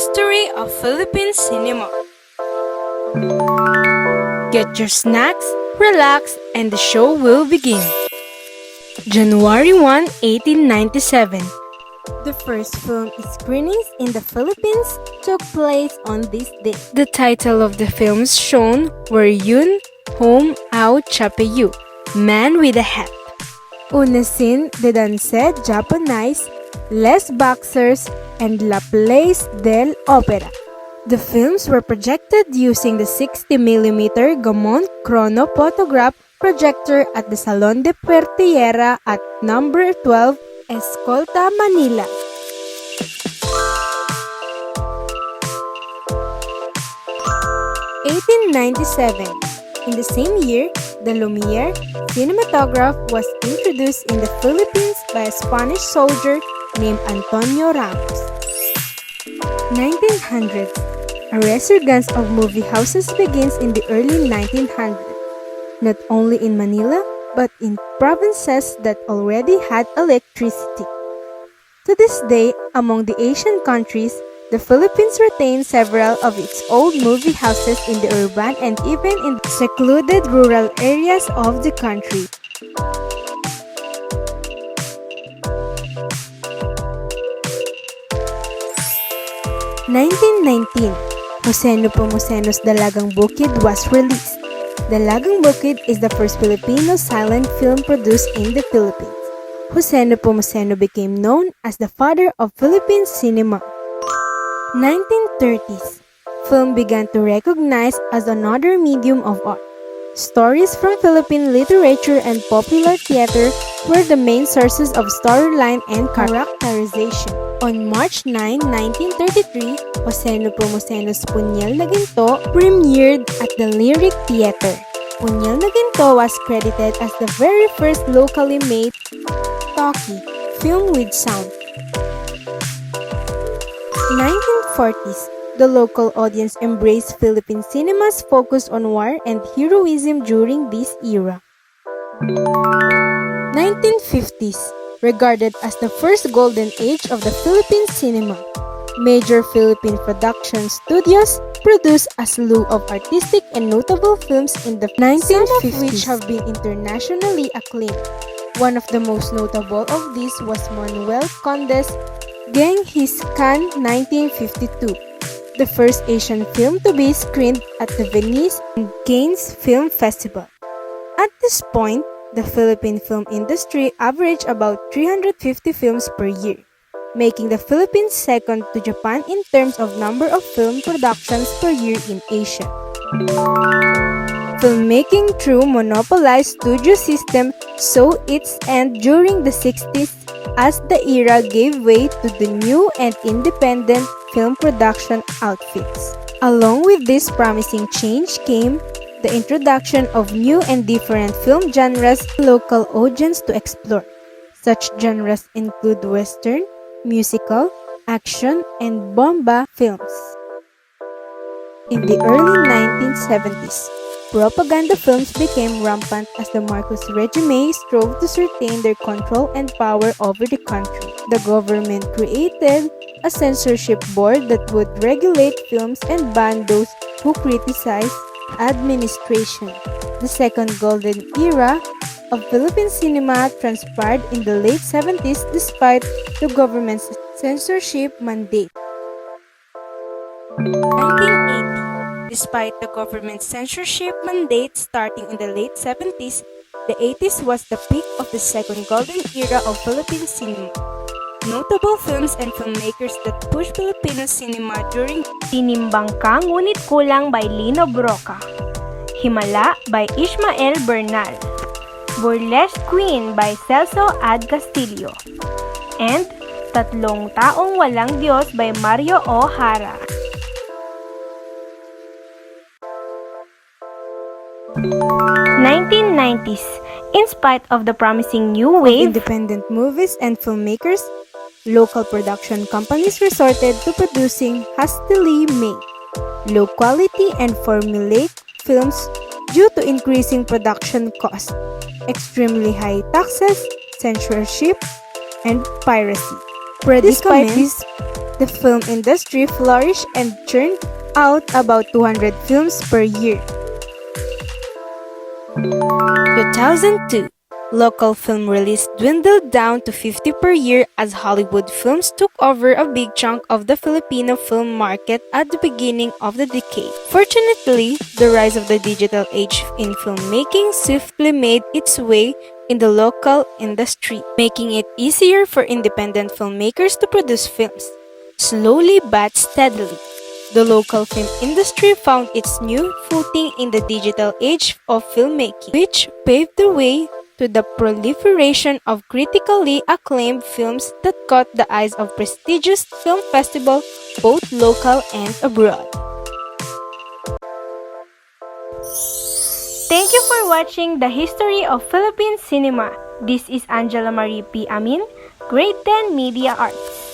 History of Philippine Cinema. Get your snacks, relax, and the show will begin. January 1, 1897. The first film screenings in the Philippines took place on this day. The title of the films shown were Yun, Home, Ao, Chapeyu, Man with a Hat, Una Scene de Danse Japonais, Les Boxers, and La Place del Opera. The films were projected using the 60mm Gaumont Chrono Photograph projector at the Salon de Pertillera at number 12, Escolta, Manila. (1897). In the same year, the Lumiere cinematograph was introduced in the Philippines by a Spanish soldier named Antonio Ramos. 1900s. A resurgence of movie houses begins in the early 1900s, not only in Manila, but in provinces that already had electricity. To this day, among the Asian countries, the Philippines retains several of its old movie houses in the urban and even in the secluded rural areas of the country. (1919). Joseno Pomoceno's Dalagang Bukid was released. Dalagang Bukid is the first Filipino silent film produced in the Philippines. Joseno Pomoceno became known as the father of Philippine cinema. 1930s. Film began to recognize as another medium of art. Stories from Philippine literature and popular theater were the main sources of storyline and characterization. On March 9, 1933, Joseno Pomoceno's Punyal na Ginto premiered at the Lyric Theater. Punyal na Ginto was credited as the very first locally made talkie film with sound. 1940s. The local audience embraced Philippine cinema's focus on war and heroism during this era. 1950s. Regarded as the first golden age of the Philippine cinema. Major Philippine production studios produced a slew of artistic and notable films in the 1950s, some of which have been internationally acclaimed. One of the most notable of these was Manuel Conde's Genghis Khan 1952, the first Asian film to be screened at the Venice and Cannes Film Festival. At this point, the Philippine film industry averaged about 350 films per year, making the Philippines second to Japan in terms of number of film productions per year in Asia. Filmmaking through monopolized studio system saw its end during the 60s as the era gave way to the new and independent film production outfits. Along with this promising change came the introduction of new and different film genres for local audience to explore. Such genres include Western, musical, action, and bomba films. In the early 1970s, propaganda films became rampant as the Marcos regime strove to certain their control and power over the country. The government created a censorship board that would regulate films and ban those who criticized administration. The second golden era of Philippine cinema transpired in the late 70s despite the government's censorship mandate. 1980. Despite the government's censorship mandate starting in the late 70s, the 80s was the peak of the second golden era of Philippine cinema. Notable films and filmmakers that pushed Filipino cinema during Tinimbang Ka Ngunit Kulang by Lino Broca, Himala by Ishmael Bernal, Burlesque Queen by Celso Ad Castillo, and Tatlong Taong Walang Diyos by Mario O'Hara. 1990s. In spite of the promising new wave of independent movies and filmmakers, local production companies resorted to producing hastily made, low-quality and formulaic films due to increasing production costs, extremely high taxes, censorship, and piracy. Despite these the film industry flourished and churned out about 200 films per year. 2002. Local film release dwindled down to 50 per year as Hollywood films took over a big chunk of the Filipino film market at the beginning of the decade. Fortunately, the rise of the digital age in filmmaking swiftly made its way in the local industry, making it easier for independent filmmakers to produce films. Slowly but steadily, the local film industry found its new footing in the digital age of filmmaking, which paved the way to the proliferation of critically acclaimed films that caught the eyes of prestigious film festivals both local and abroad. Thank you for watching the history of Philippine cinema. This is Angela Marie P. Amin, Grade 10 Media Arts.